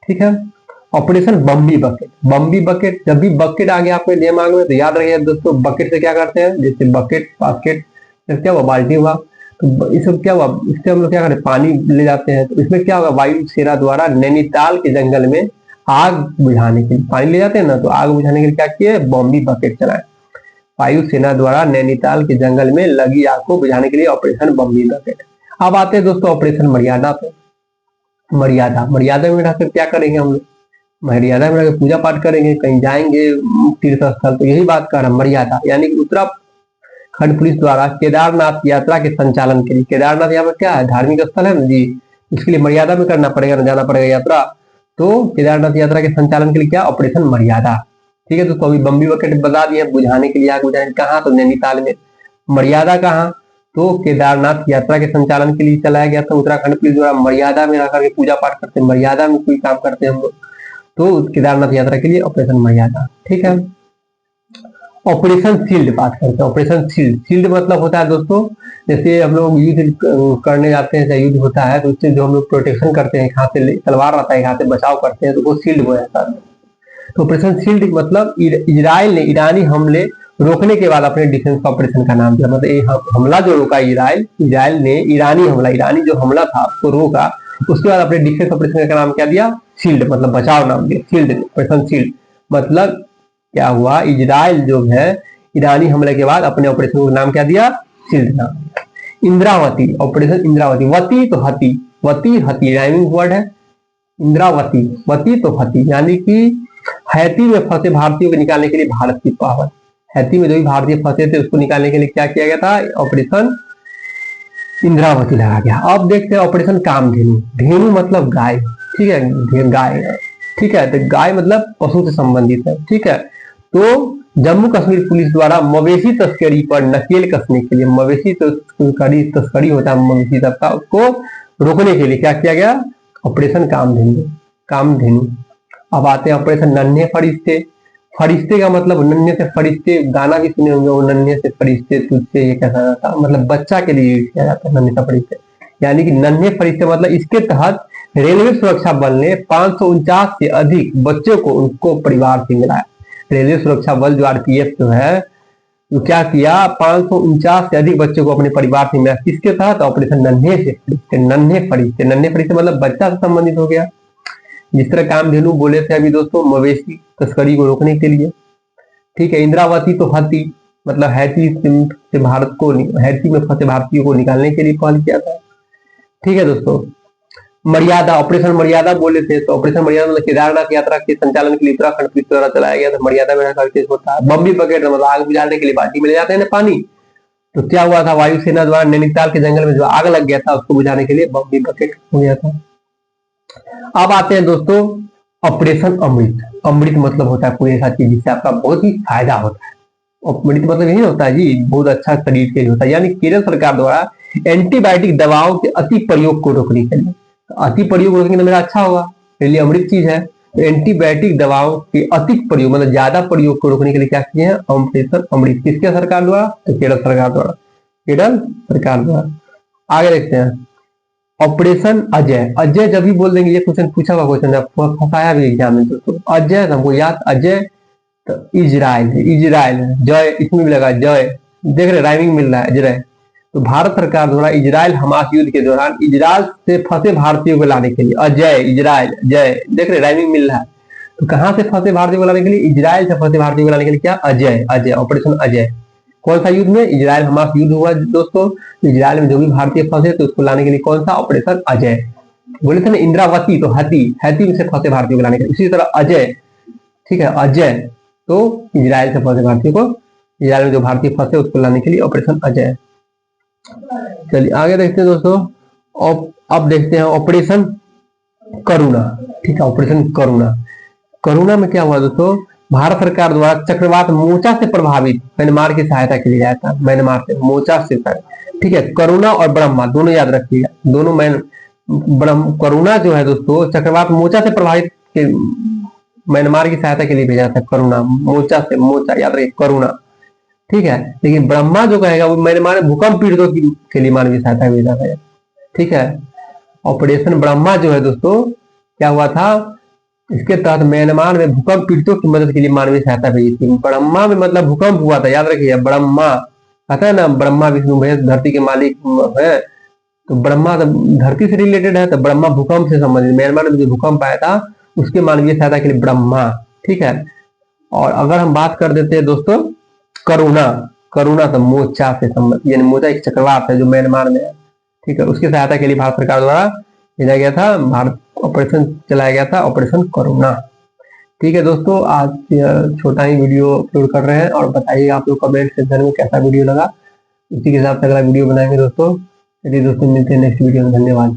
ठीक है। Operation बम्बी bucket, बम्बी bucket, जब भी बकेट आ गया आपके दिमाग में तो याद रखिए दोस्तों, बकेट से क्या करते हैं, जैसे बकेट बास्केट क्या हुआ, बाल्टी हुआ, तो इसमें क्या हुआ, इससे हम लोग क्या करते हैं, पानी ले जाते हैं। तो इसमें क्या होगा, वायुसेना द्वारा नैनीताल के जंगल में आग बुझाने के लिए, पानी ले जाते हैं ना, तो आग बुझाने के लिए क्या किए, बॉम्बी बकेट चलाए। वायुसेना द्वारा नैनीताल के जंगल में लगी आग को बुझाने के लिए ऑपरेशन बम्बी बकेट। अब आते हैं दोस्तों ऑपरेशन मर्यादा पे। मर्यादा, मर्यादा में रहकर क्या करेंगे हम लोग, मर्यादा में रहकर पूजा पाठ करेंगे, कहीं जाएंगे तीर्थ स्थल, तो यही बात कर रहा है मर्यादा, यानी कि उत्तराखंड पुलिस द्वारा केदारनाथ यात्रा के संचालन के लिए, केदारनाथ यहाँ पर क्या है, धार्मिक स्थल है ना जी, इसके लिए मर्यादा में करना पड़ेगा ना, जाना पड़ेगा यात्रा। तो केदारनाथ यात्रा के संचालन के लिए क्या, ऑपरेशन मर्यादा। ठीक है दोस्तों, अभी बम्बी बकेट बता दिए, बुझाने के लिए आग बुझाने कहाँ, तो नैनीताल में। मर्यादा कहाँ, तो केदारनाथ यात्रा के संचालन के लिए चलाया गया था उत्तराखंड पुलिस द्वारा, मर्यादा में रहकर के पूजा पाठ करते हैं, मर्यादा में कोई काम करते हैं हम लोग, तो केदारनाथ यात्रा के लिए ऑपरेशन मर्यादा। ठीक है। ऑपरेशन शील्ड बात करते हैं, ऑपरेशन शील्ड, शील्ड मतलब होता है दोस्तों, जैसे हम लोग युद्ध करने जाते हैं, युद्ध होता है तो उससे जो हम लोग प्रोटेक्शन करते हैं, हाथ से तलवार रहता है, हाथ से बचाव करते हैं, तो वो शील्ड हो जाता है। तो ऑपरेशन शील्ड मतलब इजराइल ने ईरानी हमले रोकने के बाद अपने डिफेंस ऑपरेशन का नाम दिया, मतलब ये हमला जो रोका इजराइल ने ईरानी हमला, ईरानी जो हमला था उसको रोका, उसके बाद अपने डिफेंस ऑपरेशन का नाम क्या दिया, शील्ड, मतलब बचाव नाम दिया, शील्ड, ऑपरेशन शील्ड। मतलब क्या हुआ, इजराइल जो है ईरानी हमले के बाद अपने ऑपरेशन का नाम क्या दिया, शील्ड नाम दिया। इंद्रावती, ऑपरेशन इंद्रावती, वती तो हती, वती हती राइमिंग वर्ड है, इंद्रावती, वती तो हती, यानी कि हैती में फंसे भारतीयों को निकालने के लिए भारत की पावर, हैती में जो भी भारतीय फंसे थे उसको निकालने के लिए क्या किया गया था, ऑपरेशन इंद्रावती लगा गया। अब देखते हैं ऑपरेशन कामधेनु, धेनु मतलब गाय, ठीक है, गाय, ठीक है, तो गाय मतलब पशु से संबंधित है। ठीक है, तो जम्मू कश्मीर पुलिस द्वारा मवेशी तस्करी पर नकेल कसने के लिए, मवेशी तस्करी होता है मवेशी तक का, उसको रोकने के लिए क्या किया गया, ऑपरेशन कामधेनु, कामधेनु। अब आते हैं ऑपरेशन नन्हे फरिश्ते, फरिश्ते का मतलब नन्हे से फरिश्ते, गाना भी सुने होंगे, वो नन्हे से फरिश्ते तुझसे, ये कैसा जाता, मतलब बच्चा के लिए यूज किया जाता है नन्हे से फरिश्ते, यानी कि नन्हे फरिश्ते मतलब इसके तहत रेलवे सुरक्षा बल ने 549 से अधिक बच्चों को उनको परिवार से मिलाया। रेलवे सुरक्षा बल जो आरपीएफ जो है, तो क्या किया, 549 से अधिक बच्चों को अपने परिवार से मिला, किसके तहत, ऑपरेशन नन्हे से फरिश्ते, नन्हे फरिश्ते, नन्हे फरिश्ते मतलब बच्चा से संबंधित हो गया। जिस तरह कामधेनु बोले थे अभी दोस्तों, मवेशी तस्करी को रोकने के लिए। ठीक है, इंद्रावती तो हाथी, मतलब हैती से भारत को, हैती में फंसे भारतीयों को निकालने के लिए पहल किया था। ठीक है दोस्तों, मर्यादा, ऑपरेशन मर्यादा बोले थे, तो ऑपरेशन मर्यादा मतलब केदारनाथ यात्रा के संचालन के लिए उत्तराखंड पुलिस द्वारा चलाया गया था, मर्यादा में होता है। बम्बी बकेट मतलब आग बुझाने के लिए बाल्टी में ले जाते हैं ना पानी, तो क्या हुआ था, वायुसेना द्वारा नैनीताल के जंगल में जो आग लग गया था उसको बुझाने के लिए बम्बी बकेट हो गया था। अब आते हैं दोस्तों ऑपरेशन अमृत, अमृत मतलब होता है कोई ऐसा चीज जिससे आपका बहुत ही फायदा होता है, अमृत मतलब यही होता है जी, बहुत अच्छा शरीर के लिए होता है, यानी केरल सरकार द्वारा एंटीबायोटिक दवाओं के अति प्रयोग को रोकने के लिए, तो अति प्रयोग रोकने तो मेरा अच्छा होगा, मेरे लिए अमृत चीज है, तो एंटीबायोटिक दवाओं के अतिक प्रयोग मतलब ज्यादा प्रयोग को रोकने के लिए क्या किए हैं, ऑपरेशन अमृत, किसके सरकार द्वारा, तो केरल सरकार द्वारा, केरल सरकार द्वारा। आगे देखते हैं ऑपरेशन अजय, अजय जब भी बोल देंगे, ये क्वेश्चन पूछा हुआ क्वेश्चन है, फंसाया भी एग्जाम में दोस्तों, अजय हमको याद, अजय तो इजराइल, इजराइल जय, इसमें भी लगा जय, देख रहे राइमिंग मिल रहा है अजय। तो भारत सरकार द्वारा इजराइल हमास युद्ध के दौरान इजराइल से फंसे भारतीयों को लाने के लिए, अजय इजराइल जय, देख रहे राइमिंग मिल रहा है, तो कहां से फंसे भारतीयों को लाने के लिए, इजराइल से फंसे भारतीयों को लाने के लिए क्या, अजय, अजय, ऑपरेशन अजय। कौन सा युद्ध में, इजराइल हमास युद्ध हुआ दोस्तों, इजराइल में जो भी भारतीय फंसे तो उसको लाने के लिए कौन सा, ऑपरेशन अजय। बोले थे ना इंद्रावती तो हाथी, हाथी में से फंसे भारतीयों को लाने के लिए, इसी तरह अजय, ठीक है, अजय तो इजराइल से फंसे भारतीयों को, इजराइल में जो भारतीय फंसे उसको लाने के लिए ऑपरेशन अजय। चलिए आगे देखते हैं दोस्तों, अब देखते हैं ऑपरेशन करुणा। ठीक है, ऑपरेशन करुणा, करुणा में क्या हुआ दोस्तों, भारत सरकार द्वारा चक्रवात मोर्चा से प्रभावित म्यांमार की सहायता के लिए जाया था, म्यांमार से मोर्चा से, ठीक है, करुणा और ब्रह्मा दोनों याद रखिएगा, दोनों करुणा जो है दोस्तों चक्रवात मोर्चा से प्रभावित म्यांमार की सहायता के लिए भेजा था, करुणा मोर्चा से, मोर्चा याद रखिए करुणा, ठीक है, लेकिन ब्रह्मा जो कहेगा वो म्यांमार में भूकंप पीड़ितों के लिए मानवीय सहायता भेजा गया। ठीक है, ऑपरेशन ब्रह्मा जो है दोस्तों क्या हुआ था, इसके तहत म्यांमार में भूकंप पीड़ितों की मदद के लिए मानवीय सहायता भेजी थी। ब्रह्मा में मतलब भूकंप हुआ था, याद रखिए। ब्रह्मा कहता है ना, ब्रह्मा विष्णु महेश धरती के मालिक है, तो ब्रह्मा तो धरती से रिलेटेड है, तो ब्रह्मा भूकंप से संबंधित। म्यांमार में जो भूकंप आया था उसके मानवीय सहायता के लिए ब्रह्मा, ठीक है। और अगर हम बात कर देते हैं दोस्तों करुणा, करुणा तो मोचा से संबंधित, यानी मोचा एक चक्रवात है जो म्यांमार में है, ठीक है। उसकी सहायता के लिए भारत सरकार द्वारा भेजा गया था, भारत ऑपरेशन चलाया गया था, ऑपरेशन करुणा। ठीक है दोस्तों, आज छोटा ही वीडियो अपलोड कर रहे हैं, और बताइए आप लोग कमेंट सेक्शन में कैसा वीडियो लगा। उसी के हिसाब से अगला वीडियो बनाएंगे दोस्तों। चलिए दोस्तों, मिलते हैं नेक्स्ट वीडियो में। धन्यवाद।